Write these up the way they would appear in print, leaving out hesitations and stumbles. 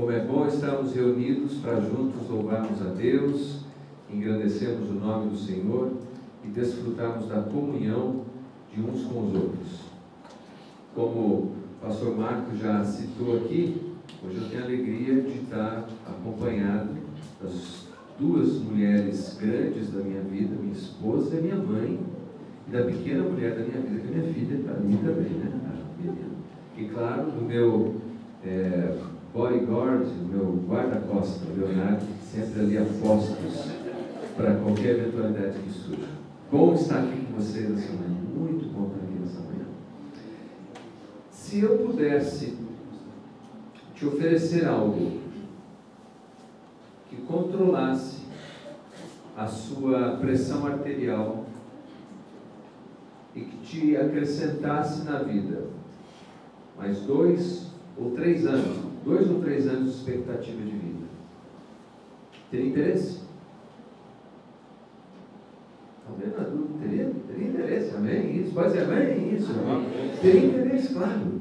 Como é bom estarmos reunidos para juntos louvarmos a Deus, engrandecermos o nome do Senhor e desfrutarmos da comunhão de uns com os outros. Como o pastor Marco já citou aqui, hoje eu tenho a alegria de estar acompanhado das duas mulheres grandes da minha vida, minha esposa e minha mãe, e da pequena mulher da minha vida, que é minha filha, para mim também, né? E claro, do meu bodyguard, o meu guarda-costas, o Leonardo, sempre ali a postos para qualquer eventualidade que surja. Bom estar aqui com vocês essa manhã, muito bom estar aqui nessa manhã. Se eu pudesse te oferecer algo que controlasse a sua pressão arterial e que te acrescentasse na vida mais 2 ou 3 anos de expectativa de vida, teria interesse? Talvez na dúvida, teria interesse, amém? Isso, pode ser amém? Isso, amém? Teria interesse, claro.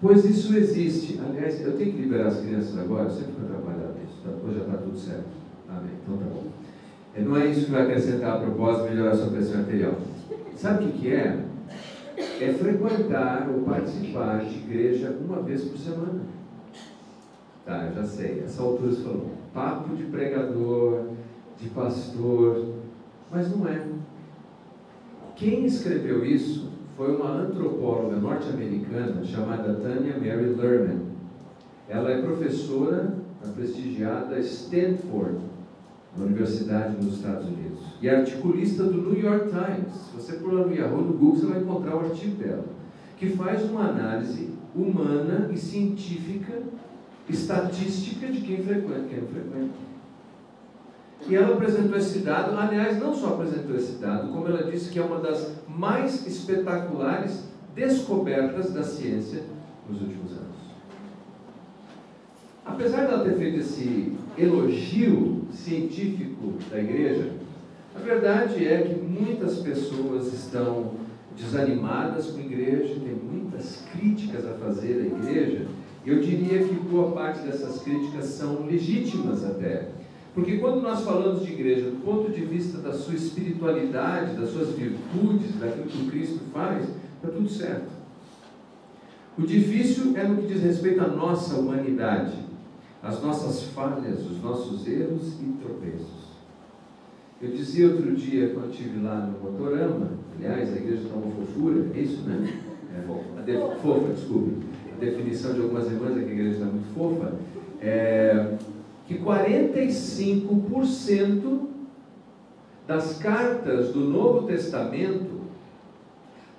Pois isso existe. Aliás, eu tenho que liberar as crianças agora, eu sempre vou atrapalhar isso, depois já está tudo certo. Amém, então tá bom. Não é isso que vai acrescentar a propósito e melhorar a sua pressão arterial. Sabe o que é? É frequentar ou participar de igreja uma vez por semana. Tá, eu já sei, essa altura você falou, papo de pregador, de pastor, mas não é. Quem escreveu isso foi uma antropóloga norte-americana chamada Tanya Mary Lerman. Ela é professora na prestigiada Stanford, na Universidade nos Estados Unidos, e articulista do New York Times. Se você for lá no Yahoo, no Google, você vai encontrar o artigo dela, que faz uma análise humana e científica, estatística de quem frequenta e quem não frequenta. E ela apresentou esse dado, aliás, não só apresentou esse dado, como ela disse que é uma das mais espetaculares descobertas da ciência nos últimos anos. Apesar de ela ter feito esse elogio científico da igreja, a verdade é que muitas pessoas estão desanimadas com a igreja, tem muitas críticas a fazer à igreja. Eu diria que boa parte dessas críticas são legítimas até. Porque quando nós falamos de igreja do ponto de vista da sua espiritualidade, das suas virtudes, daquilo que o Cristo faz, está tudo certo. O difícil é no que diz respeito à nossa humanidade, as nossas falhas, os nossos erros e tropeços. Eu dizia outro dia, quando estive lá no Motorama, aliás, a igreja está uma fofura, é isso, né? Fofa, desculpe. A definição de algumas irmãs é que a igreja está muito fofa, que 45% das cartas do Novo Testamento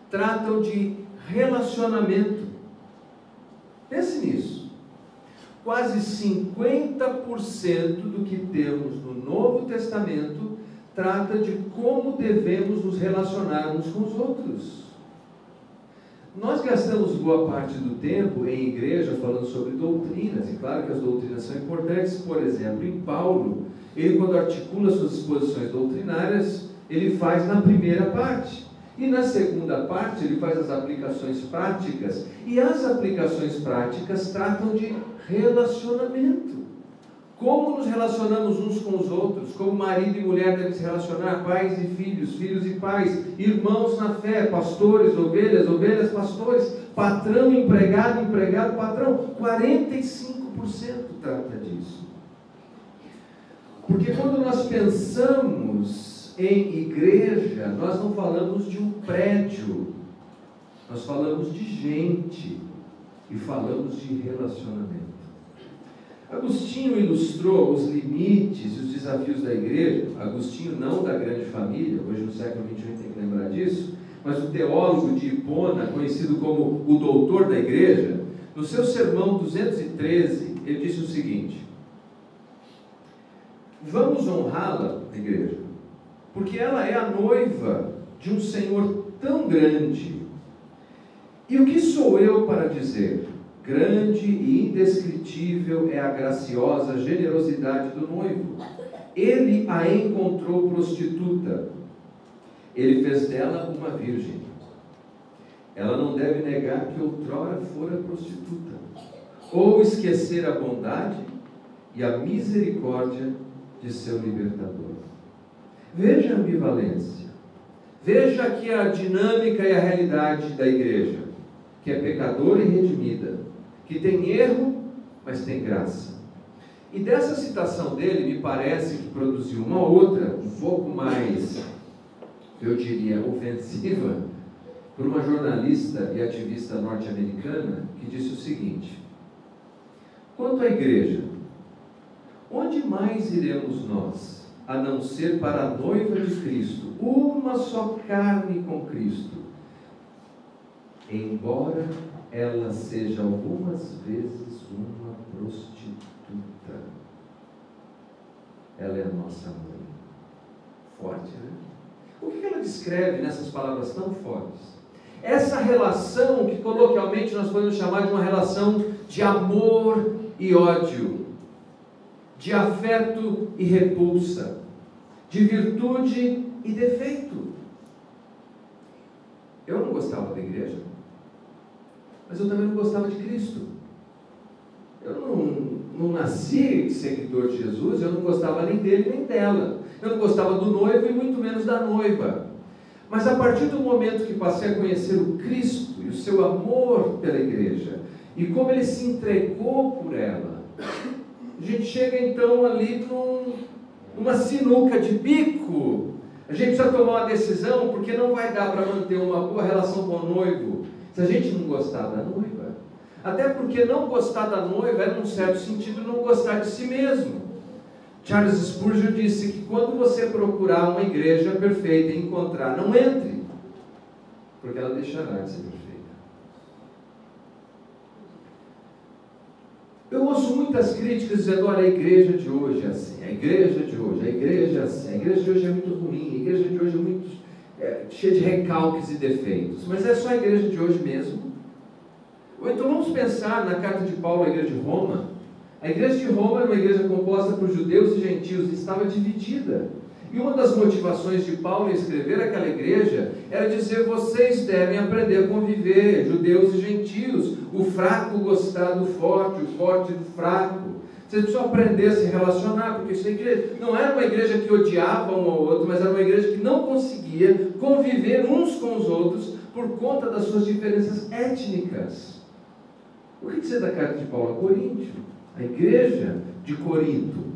tratam de relacionamento. Pense nisso. Quase 50% do que temos no Novo Testamento trata de como devemos nos relacionar uns com os outros. Nós gastamos boa parte do tempo em igreja falando sobre doutrinas, e claro que as doutrinas são importantes. Por exemplo, em Paulo, ele quando articula suas exposições doutrinárias, ele faz na primeira parte. E na segunda parte ele faz as aplicações práticas, e as aplicações práticas tratam de relacionamento. Como nos relacionamos uns com os outros, como marido e mulher devem se relacionar, pais e filhos, filhos e pais, irmãos na fé, pastores, ovelhas, ovelhas, pastores, patrão, empregado, empregado, patrão. 45% trata disso. Porque quando nós pensamos em igreja, nós não falamos de um prédio, nós falamos de gente e falamos de relacionamento. Agostinho ilustrou os limites e os desafios da igreja. Agostinho não da grande família, hoje no século XXI tem que lembrar disso, mas o teólogo de Hipona, conhecido como o doutor da igreja, no seu sermão 213, ele disse o seguinte: vamos honrá-la, igreja, porque ela é a noiva de um Senhor tão grande. E o que sou eu para dizer? Grande e indescritível é a graciosa generosidade do noivo. Ele a encontrou prostituta. Ele fez dela uma virgem. Ela não deve negar que outrora fora prostituta. ou esquecer a bondade e a misericórdia de seu libertador. Veja a ambivalência. Veja aqui a dinâmica e a realidade da igreja, que é pecadora e redimida, que tem erro, mas tem graça. E dessa citação dele, me parece que produziu uma outra, um pouco mais, eu diria, ofensiva, por uma jornalista e ativista norte-americana, que disse o seguinte: quanto à igreja, onde mais iremos nós, a não ser para a noiva de Cristo, uma só carne com Cristo, embora ela seja algumas vezes uma prostituta. Ela é a nossa mãe. Forte, né? O que ela descreve nessas palavras tão fortes? Essa relação que coloquialmente nós podemos chamar de uma relação de amor e ódio, de afeto e repulsa, de virtude e defeito. Eu não gostava da igreja, mas eu também não gostava de Cristo. Eu não nasci seguidor de Jesus, eu não gostava nem dele nem dela. Eu não gostava do noivo e muito menos da noiva. Mas a partir do momento que passei a conhecer o Cristo e o seu amor pela igreja, e como ele se entregou por ela, a gente chega então ali numa sinuca de bico. A gente precisa tomar uma decisão, porque não vai dar para manter uma boa relação com o noivo se a gente não gostar da noiva. Até porque não gostar da noiva é, num certo sentido, não gostar de si mesmo. Charles Spurgeon disse que quando você procurar uma igreja perfeita e encontrar, não entre, porque ela deixará de ser perfeita. Eu ouço muitas críticas dizendo: olha, a igreja de hoje é assim, a igreja de hoje, a igreja é assim, a igreja de hoje é muito ruim, a igreja de hoje é muito cheia de recalques e defeitos. Mas é só a igreja de hoje mesmo? Ou então vamos pensar na carta de Paulo à igreja de Roma. A igreja de Roma era uma igreja composta por judeus e gentios e estava dividida. E uma das motivações de Paulo em escrever aquela igreja era dizer: vocês devem aprender a conviver, judeus e gentios, o fraco gostar do forte, o forte do fraco. Vocês precisam aprender a se relacionar, porque essa igreja não era uma igreja que odiava um ao outro, mas era uma igreja que não conseguia conviver uns com os outros por conta das suas diferenças étnicas. O que dizer da carta de Paulo a Coríntio? A igreja de Corinto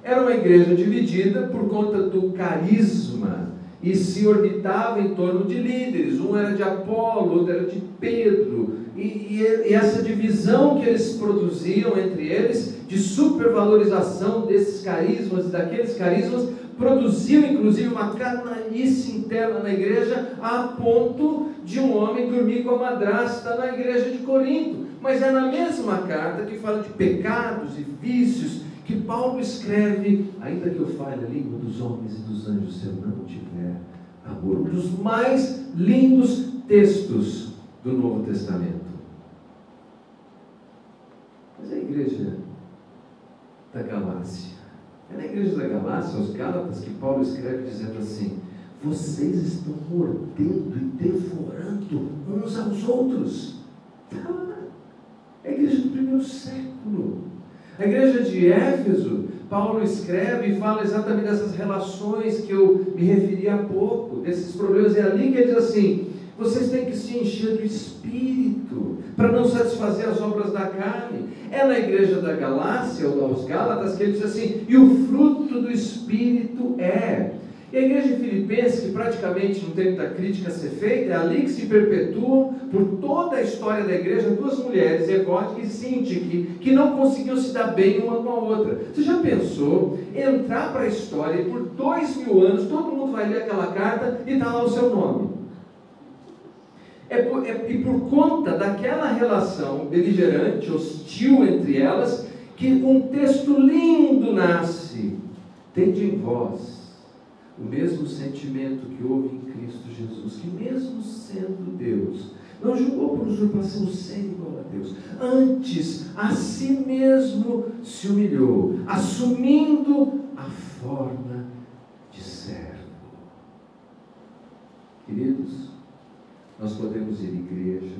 era uma igreja dividida por conta do carisma e se orbitava em torno de líderes. Um era de Apolo, outro era de Pedro. E essa divisão que eles produziam entre eles, de supervalorização desses carismas e daqueles carismas, produziu inclusive uma canalice interna na igreja, a ponto de um homem dormir com a madrasta na igreja de Corinto. Mas é na mesma carta que fala de pecados e vícios que Paulo escreve: ainda que eu fale a língua dos homens e dos anjos, se eu não tiver amor. Um dos mais lindos textos do Novo Testamento. Mas a igreja da Galácia, é na igreja da Galácia, aos Gálatas, que Paulo escreve dizendo assim: vocês estão mordendo e devorando uns aos outros. É a igreja do primeiro século. A igreja de Éfeso, Paulo escreve e fala exatamente dessas relações que eu me referi há pouco, desses problemas. É ali que ele diz assim: vocês têm que se encher do Espírito, para não satisfazer as obras da carne. É na igreja da Galácia, ou aos Gálatas, que ele diz assim: e o fruto do Espírito é. E a igreja de Filipenses, que praticamente não tem muita crítica a ser feita, é ali que se perpetuam, por toda a história da igreja, duas mulheres, Evódica e Sintique, que não conseguiam se dar bem uma com a outra. Você já pensou entrar para a história e por 2000 anos todo mundo vai ler aquela carta e está lá o seu nome? E por conta daquela relação beligerante, hostil entre elas, que um texto lindo nasce: tende em vós o mesmo sentimento que houve em Cristo Jesus, que mesmo sendo Deus, não julgou por usurpação ser igual a Deus, antes a si mesmo se humilhou, assumindo a forma de servo. Queridos, nós podemos ir à igreja,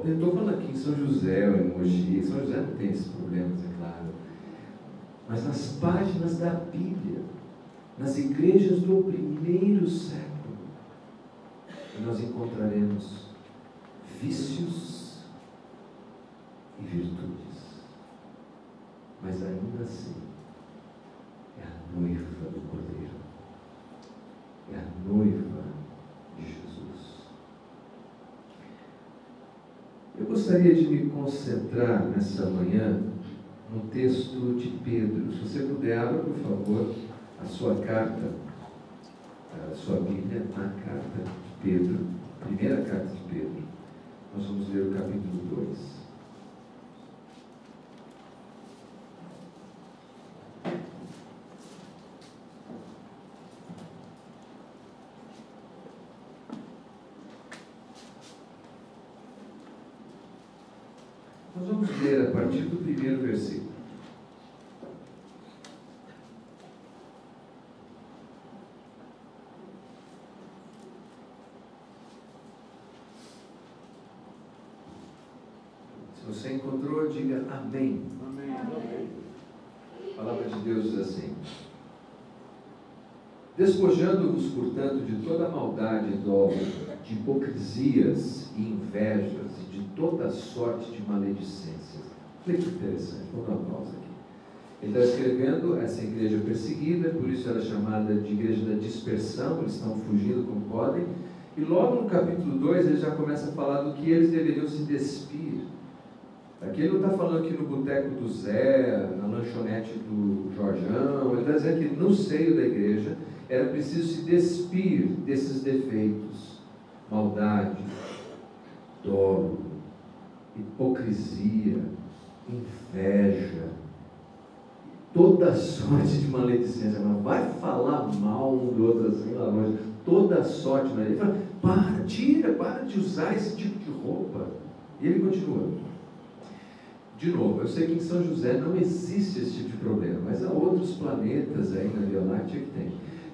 Eu estou falando aqui em São José, ou em Mogi. São José não tem esses problemas, é claro. Mas nas páginas da Bíblia, nas igrejas do primeiro século, nós encontraremos vícios e virtudes. Mas ainda assim, é a noiva do Cordeiro. É a noiva de Jesus. Eu gostaria de me concentrar nessa manhã no texto de Pedro. Se você puder, abra, por favor, a sua carta, a sua Bíblia, na carta de Pedro, primeira carta de Pedro. Nós vamos ler o capítulo 2. Nós vamos ler a partir do primeiro versículo. Se você encontrou, diga amém. Amém. A palavra de Deus diz assim: despojando-vos, portanto, de toda maldade e dolo, de hipocrisias e invejas e de toda sorte de maledicências. Olha que interessante, vou dar uma pausa aqui. Ele está escrevendo essa igreja perseguida, por isso ela é chamada de igreja da dispersão, eles estão fugindo como podem, e logo no capítulo 2 ele já começa a falar do que eles deveriam se despir. Aqui ele não está falando aqui no boteco do Zé, na lanchonete do Jorjão, ele está dizendo que no seio da igreja era preciso se despir desses defeitos: maldade, dolo, hipocrisia, inveja, toda sorte de maledicência. Mas vai falar mal um do outro assim lá longe, toda sorte de maledicência. Para de usar esse tipo de roupa. E ele continua. De novo, eu sei que em São José não existe esse tipo de problema, mas há outros planetas aí na Via Láctea que tem.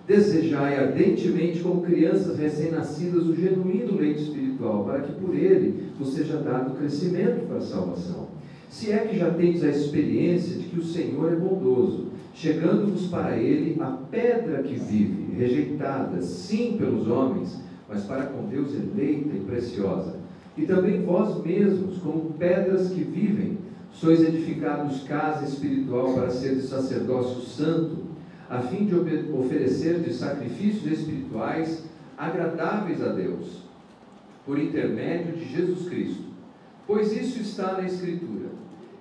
Desejai ardentemente, como crianças recém-nascidas, o genuíno leite espiritual, para que por ele vos seja dado crescimento para a salvação. Se é que já tendes a experiência de que o Senhor é bondoso, chegando-vos para ele a pedra que vive, rejeitada, sim, pelos homens, mas para com Deus eleita e preciosa. E também vós mesmos, como pedras que vivem, sois edificados casa espiritual para seres sacerdócio santo, a fim de oferecer de sacrifícios espirituais agradáveis a Deus, por intermédio de Jesus Cristo. Pois isso está na Escritura: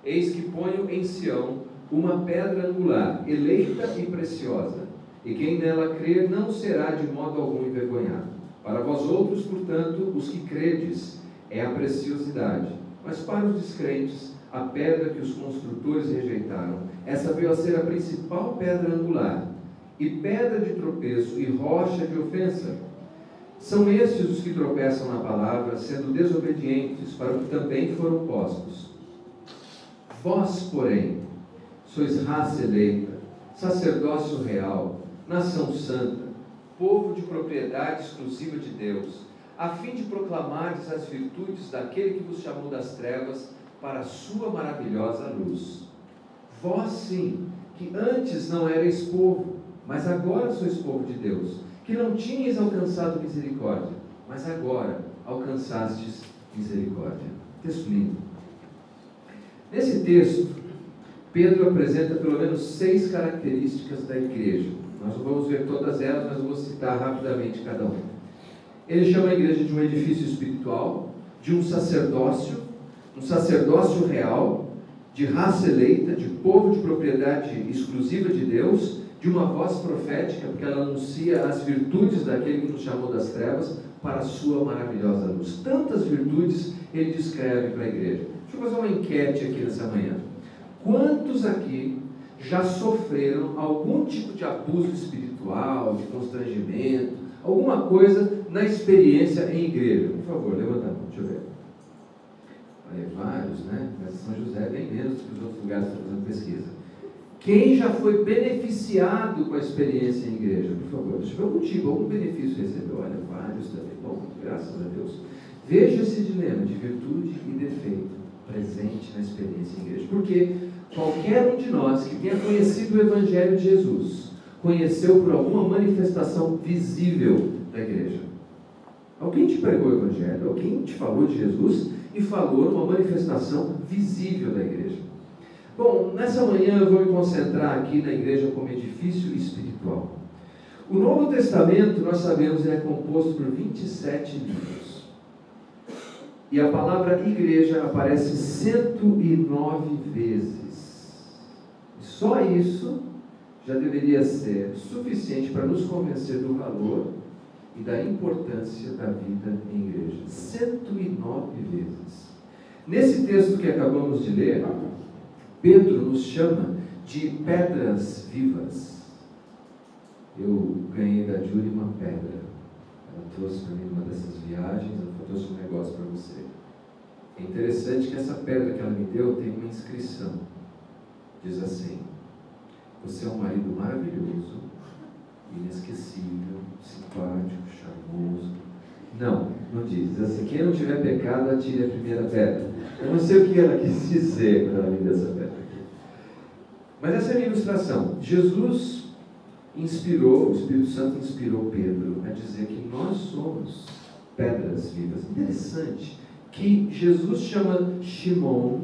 eis que ponho em Sião uma pedra angular, eleita e preciosa, e quem nela crer não será de modo algum envergonhado. Para vós outros, portanto, os que credes, é a preciosidade, mas para os descrentes, a pedra que os construtores rejeitaram, essa veio a ser a principal pedra angular, e pedra de tropeço e rocha de ofensa. São estes os que tropeçam na palavra, sendo desobedientes, para o que também foram postos. Vós, porém, sois raça eleita, sacerdócio real, nação santa, povo de propriedade exclusiva de Deus, a fim de proclamardes as virtudes daquele que vos chamou das trevas para a sua maravilhosa luz. Vós sim, que antes não erais povo, mas agora sois povo de Deus, que não tinhais alcançado misericórdia, mas agora alcançastes misericórdia. Texto lindo. Nesse texto, Pedro apresenta pelo menos 6 características da igreja. Nós não vamos ver todas elas, mas eu vou citar rapidamente cada uma. Ele chama a igreja de um edifício espiritual, de um sacerdócio real, de raça eleita, de povo de propriedade exclusiva de Deus, de uma voz profética, porque ela anuncia as virtudes daquele que nos chamou das trevas para a sua maravilhosa luz. Tantas virtudes ele descreve para a igreja. Deixa eu fazer uma enquete aqui nessa manhã. Quantos aqui já sofreram algum tipo de abuso espiritual, de constrangimento, alguma coisa na experiência em igreja? Por favor, levanta a mão, deixa eu ver. Olha, vários, né? Mas São José é bem menos do que os outros lugares que estão fazendo pesquisa. Quem já foi beneficiado com a experiência em igreja? Por favor, deixa eu ver algum tipo, algum benefício recebeu. Olha, vários também. Bom, graças a Deus. Veja esse dilema de virtude e defeito presente na experiência em igreja. Porque qualquer um de nós que tenha conhecido o Evangelho de Jesus, conheceu por alguma manifestação visível da igreja. Alguém te pregou o Evangelho, alguém te falou de Jesus e falou numa manifestação visível da igreja. Bom, nessa manhã eu vou me concentrar aqui na igreja como edifício espiritual. O Novo Testamento, nós sabemos, é composto por 27 livros. E a palavra igreja aparece 109 vezes. E só isso já deveria ser suficiente para nos convencer do valor e da importância da vida em igreja. 109 vezes. Nesse texto que acabamos de ler, Pedro nos chama de pedras vivas. Eu ganhei da Júlia uma pedra. Ela trouxe para mim numa dessas viagens, ela trouxe um negócio para você. É interessante que essa pedra que ela me deu tem uma inscrição. Diz assim: você é um marido maravilhoso, inesquecível, simpático, charmoso. Não diz. Diz assim: quem não tiver pecado, atire a primeira pedra. Eu não sei o que ela quis dizer quando ela me deu essa pedra. Mas essa é a minha ilustração. Jesus inspirou, o Espírito Santo inspirou Pedro a dizer que nós somos pedras vivas. Interessante que Jesus chama Simão,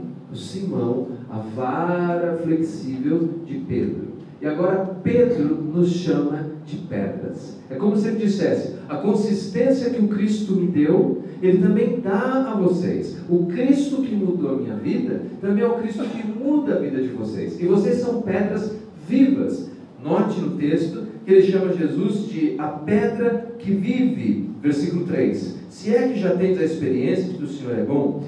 a vara flexível de Pedro. E agora Pedro nos chama de pedras. É como se ele dissesse: a consistência que o Cristo me deu, Ele também dá a vocês. O Cristo que mudou a minha vida, também é o Cristo que muda a vida de vocês. E vocês são pedras vivas. Note no texto que ele chama Jesus de a pedra que vive. Versículo 3. Se é que já tens a experiência de que o Senhor é bom.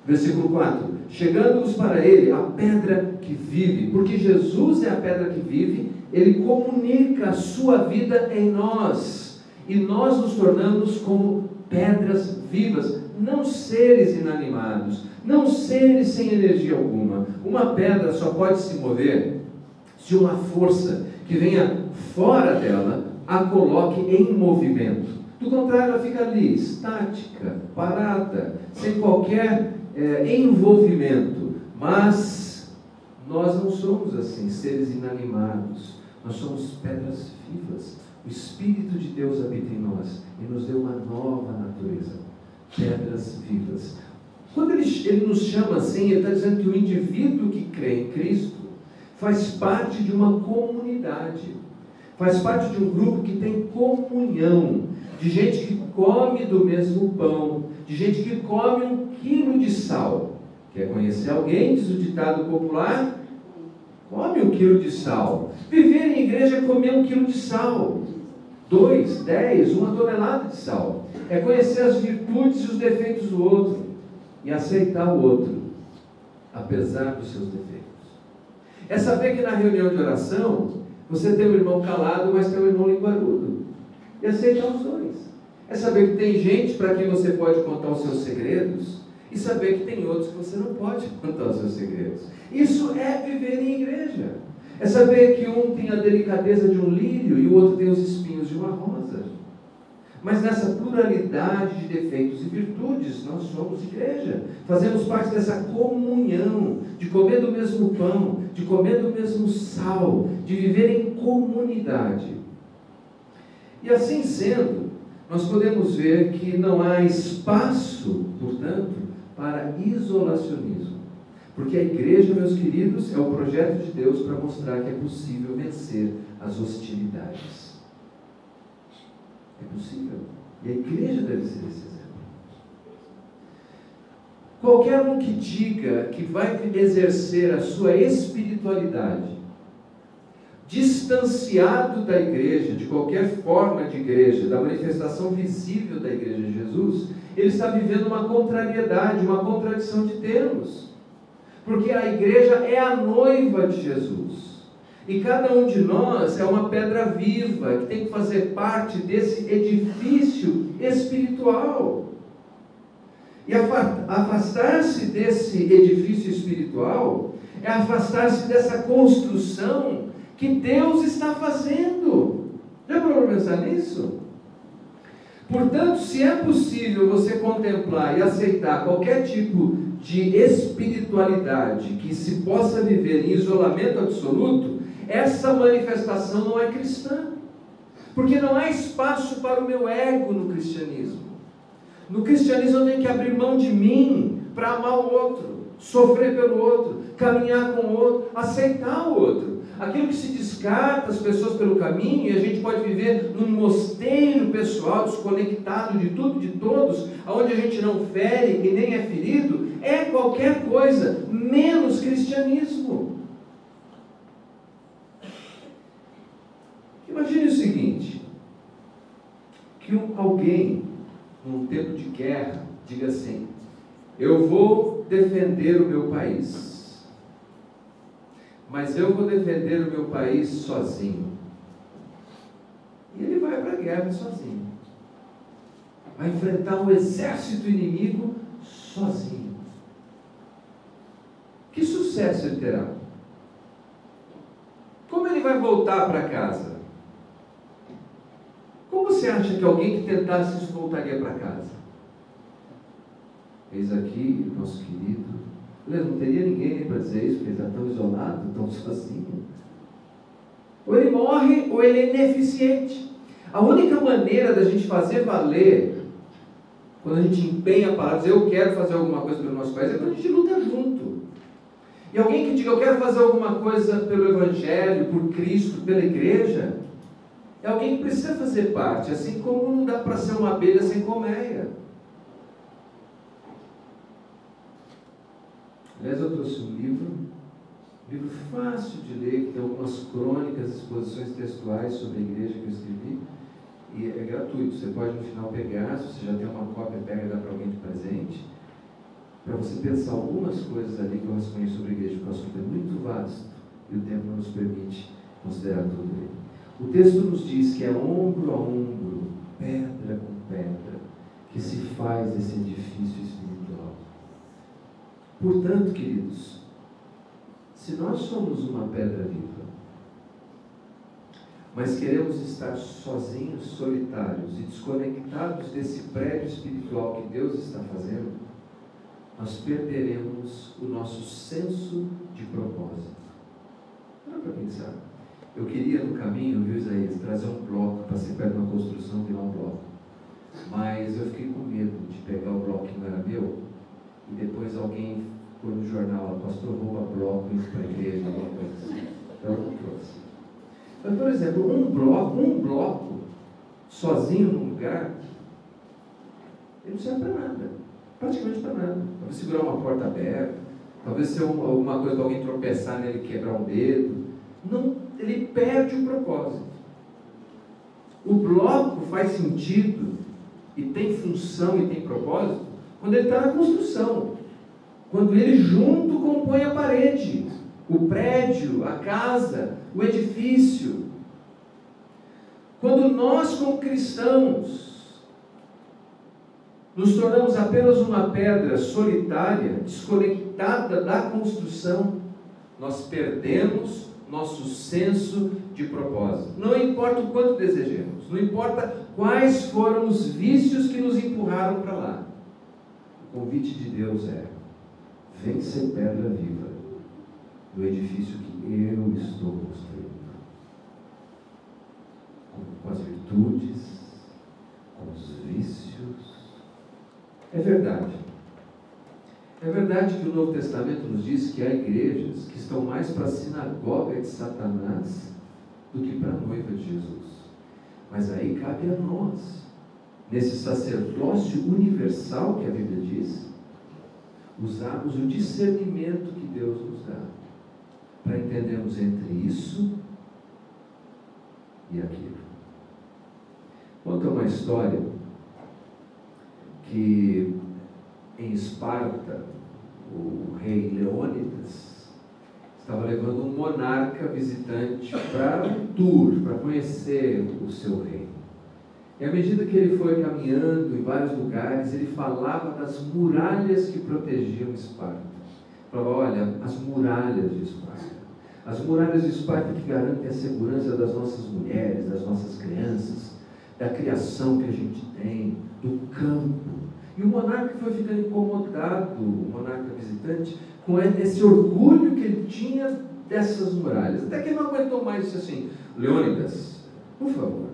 Versículo 4. Chegando-nos para Ele, a pedra que vive. Porque Jesus é a pedra que vive, Ele comunica a sua vida em nós. E nós nos tornamos como pedras vivas, não seres inanimados, não seres sem energia alguma. Uma pedra só pode se mover se uma força que venha fora dela a coloque em movimento. Do contrário, ela fica ali, estática, parada, sem qualquer envolvimento. Mas nós não somos assim, seres inanimados. Nós somos pedras vivas. O Espírito de Deus habita em nós e nos deu uma nova natureza. Pedras vivas. Quando ele nos chama assim, ele está dizendo que o indivíduo que crê em Cristo faz parte de uma comunidade. Faz parte de um grupo que tem comunhão. De gente que come do mesmo pão. De gente que come 1 quilo de sal. Quer conhecer alguém? Diz o ditado popular: come 1 quilo de sal. Viver em igreja é comer 1 quilo de sal. 2, 10, 1 tonelada de sal. É conhecer as virtudes e os defeitos do outro. E aceitar o outro, apesar dos seus defeitos. É saber que na reunião de oração, você tem um irmão calado, mas tem um irmão linguarudo. E aceitar os dois. É saber que tem gente para quem você pode contar os seus segredos, e saber que tem outros que você não pode contar os seus segredos. Isso é viver em igreja. É saber que um tem a delicadeza de um lírio e o outro tem os espinhos de uma rosa. Mas nessa pluralidade de defeitos e virtudes, nós somos igreja. Fazemos parte dessa comunhão, de comer do mesmo pão, de comer do mesmo sal, de viver em comunidade. E assim sendo, nós podemos ver que não há espaço, portanto, para isolacionismo. Porque a igreja, meus queridos, é o projeto de Deus para mostrar que é possível vencer as hostilidades. É possível. E a igreja deve ser esse exemplo. Qualquer um que diga que vai exercer a sua espiritualidade distanciado da igreja, de qualquer forma de igreja, da manifestação visível da igreja de Jesus, ele está vivendo uma contrariedade, uma contradição de termos. Porque a igreja é a noiva de Jesus. E cada um de nós é uma pedra viva que tem que fazer parte desse edifício espiritual. E afastar-se desse edifício espiritual é afastar-se dessa construção que Deus está fazendo. Já parou para pensar nisso? Portanto, se é possível você contemplar e aceitar qualquer tipo de espiritualidade que se possa viver em isolamento absoluto, essa manifestação não é cristã. Porque não há espaço para o meu ego no cristianismo. No cristianismo eu tenho que abrir mão de mim para amar o outro, sofrer pelo outro, caminhar com o outro, aceitar o outro. Aquilo que se descarta as pessoas pelo caminho, e a gente pode viver num mosteiro pessoal, desconectado de tudo, de todos, onde a gente não fere e nem é ferido, é qualquer coisa, menos cristianismo. Imagine o seguinte, que alguém, num tempo de guerra, diga assim: eu vou defender o meu país. Mas eu vou defender o meu país sozinho. E ele vai para a guerra sozinho. Vai enfrentar um exército inimigo sozinho. Que sucesso ele terá? Como ele vai voltar para casa? Como você acha que alguém que tentasse isso voltaria para casa? Eis aqui o nosso querido. Não teria ninguém nem para dizer isso, porque ele está tão isolado, tão sozinho. Ou ele morre, ou ele é ineficiente. A única maneira da gente fazer valer, quando a gente empenha a palavra, dizer eu quero fazer alguma coisa pelo nosso país, é quando a gente luta junto. E alguém que diga eu quero fazer alguma coisa pelo Evangelho, por Cristo, pela igreja, é alguém que precisa fazer parte, assim como não dá para ser uma abelha sem colmeia. Aliás, eu trouxe um livro fácil de ler, que tem algumas crônicas, exposições textuais sobre a igreja que eu escrevi, e é gratuito. Você pode no final pegar, se você já tem uma cópia, pega e dá para alguém de presente, para você pensar algumas coisas ali que eu respondi sobre a igreja, porque o assunto é muito vasto e o tempo não nos permite considerar tudo ali. O texto nos diz que é ombro a ombro, pedra com pedra, que se faz esse edifício espiritual. Portanto, queridos, se nós somos uma pedra viva, mas queremos estar sozinhos, solitários e desconectados desse prédio espiritual que Deus está fazendo, nós perderemos o nosso senso de propósito. Não é para pensar. Eu queria no caminho, viu, Isaías, trazer um bloco, passei perto de uma construção, virar um bloco. Mas eu fiquei com medo de pegar o bloco que não era meu, e depois alguém pôr no jornal, pastor rouba bloco, isso para a igreja, alguma coisa assim. Então eu não trouxe. Mas, por exemplo, um bloco, sozinho num lugar, ele não serve para nada. Praticamente para nada. Talvez segurar uma porta aberta, talvez ser alguma coisa para alguém tropeçar nele e quebrar um dedo. Não, ele perde o propósito. O bloco faz sentido e tem função e tem propósito quando ele está na construção. Quando ele junto compõe a parede, o prédio, a casa, o edifício. Quando nós, como cristãos, nos tornamos apenas uma pedra solitária, desconectada da construção, nós perdemos nosso senso de propósito. Não importa o quanto desejemos, não importa quais foram os vícios que nos empurraram para lá. O convite de Deus é: vem ser pedra viva do edifício que eu estou construindo. Com as virtudes, com os vícios. É verdade. É verdade que o Novo Testamento nos diz que há igrejas que estão mais para a sinagoga de Satanás do que para a noiva de Jesus. Mas aí cabe a nós, nesse sacerdócio universal que a Bíblia diz, usarmos o discernimento que Deus nos dá para entendermos entre isso e aquilo. Conta uma história que em Esparta, o rei Leônidas estava levando um monarca visitante para um tour, para conhecer o seu rei. E à medida que ele foi caminhando em vários lugares, ele falava das muralhas que protegiam Esparta. Falava: olha, as muralhas de Esparta. As muralhas de Esparta que garantem a segurança das nossas mulheres, das nossas crianças, da criação que a gente Jerusalém, do campo. E o monarca foi ficando incomodado, o monarca visitante, com esse orgulho que ele tinha dessas muralhas. Até que ele não aguentou mais, disse assim: Leônidas, por favor,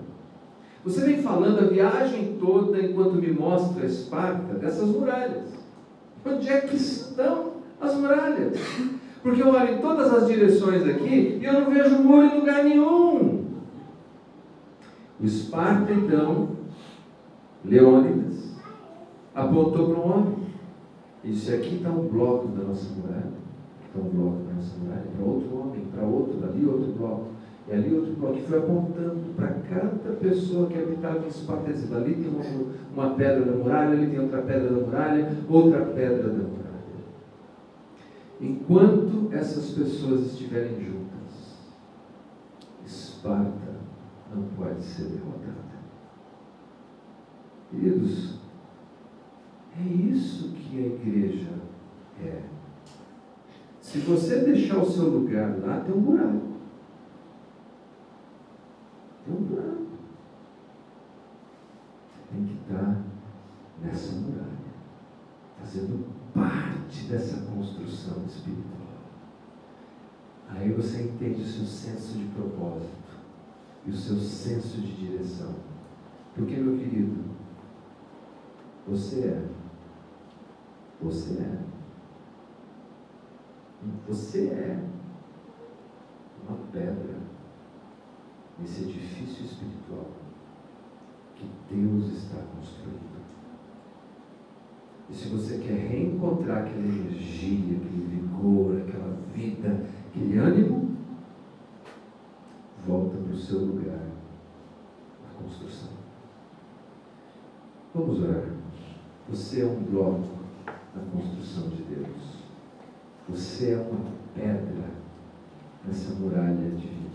você vem falando a viagem toda enquanto me mostra Esparta, dessas muralhas. Onde é que estão as muralhas? Porque eu olho em todas as direções aqui e eu não vejo muro em lugar nenhum. O Esparta, então, Leônidas, apontou para um homem e disse: aqui está um bloco da nossa muralha, está um bloco da nossa muralha, para outro homem, para outro, ali outro bloco, e ali outro bloco, e foi apontando para cada pessoa que habitava em Esparta, dizendo: ali tem uma pedra da muralha, ali tem outra pedra da muralha, outra pedra da muralha. Enquanto essas pessoas estiverem juntas, Esparta não pode ser derrotada. Queridos, é isso que a igreja é. Se você deixar o seu lugar lá, tem um buraco. Tem um buraco. Você tem que estar nessa muralha, fazendo parte dessa construção espiritual. Aí você entende o seu senso de propósito e o seu senso de direção. Porque, meu querido, você é uma pedra nesse edifício espiritual que Deus está construindo. E se você quer reencontrar aquela energia, aquele vigor, aquela vida, aquele ânimo, volta para o seu lugar, na construção. Vamos orar. Você é um bloco na construção de Deus. Você é uma pedra nessa muralha divina.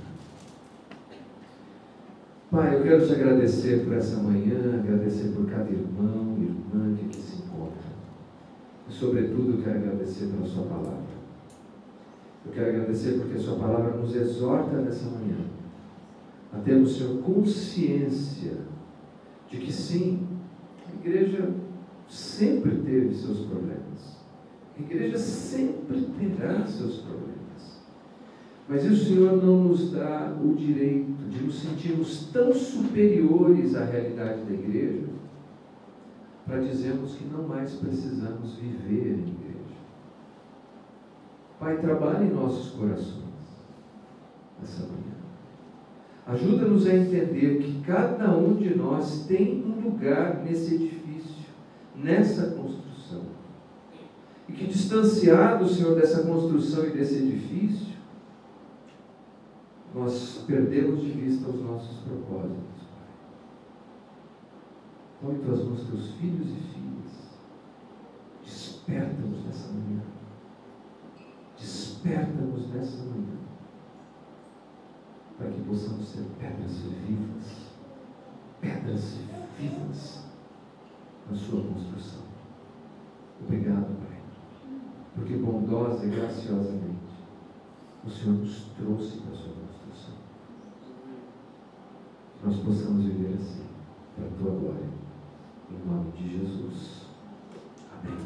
Pai, eu quero te agradecer por essa manhã, agradecer por cada irmão e irmã que aqui se encontra. E, sobretudo, eu quero agradecer pela sua palavra. Eu quero agradecer porque a sua palavra nos exorta nessa manhã a termos, Senhor, consciência de que sim, a igreja sempre teve seus problemas. A igreja sempre terá seus problemas. Mas o Senhor não nos dá o direito de nos sentirmos tão superiores à realidade da igreja para dizermos que não mais precisamos viver em igreja. Pai, trabalhe em nossos corações essa manhã. Ajuda-nos a entender que cada um de nós tem um lugar nesse edifício, nessa construção. E que, distanciado, Senhor, dessa construção e desse edifício, nós perdemos de vista os nossos propósitos, Pai. Põe tuas mãos, teus filhos e filhas. Desperta-nos nessa manhã. Desperta-nos nessa manhã. Para que possamos ser pedras vivas na sua construção. Obrigado, Pai, porque bondosa e graciosamente o Senhor nos trouxe para a sua construção. Que nós possamos viver assim, para a tua glória, em nome de Jesus. Amém.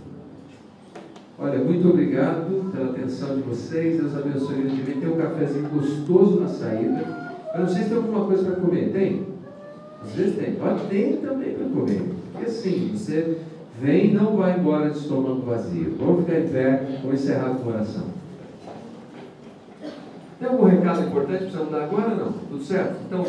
Olha, muito obrigado pela atenção de vocês. Deus abençoe grandemente. Tem um cafezinho gostoso na saída. Eu não sei se tem alguma coisa para comer. Tem? Às vezes tem. Olha, tem também para comer. Porque assim, você vem e não vai embora de estômago vazio. Vamos ficar em pé. Vamos encerrar com oração. Tem algum recado importante que precisamos dar agora? Não? Tudo certo? Então,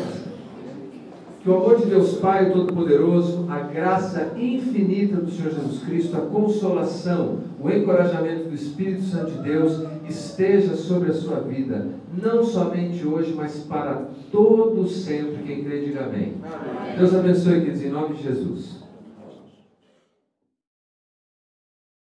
que o amor de Deus Pai, o Todo-Poderoso, a graça infinita do Senhor Jesus Cristo, a consolação, o encorajamento do Espírito Santo de Deus esteja sobre a sua vida, não somente hoje, mas para todo sempre. Quem crê, diga amém. Deus abençoe, queridos, em nome de Jesus.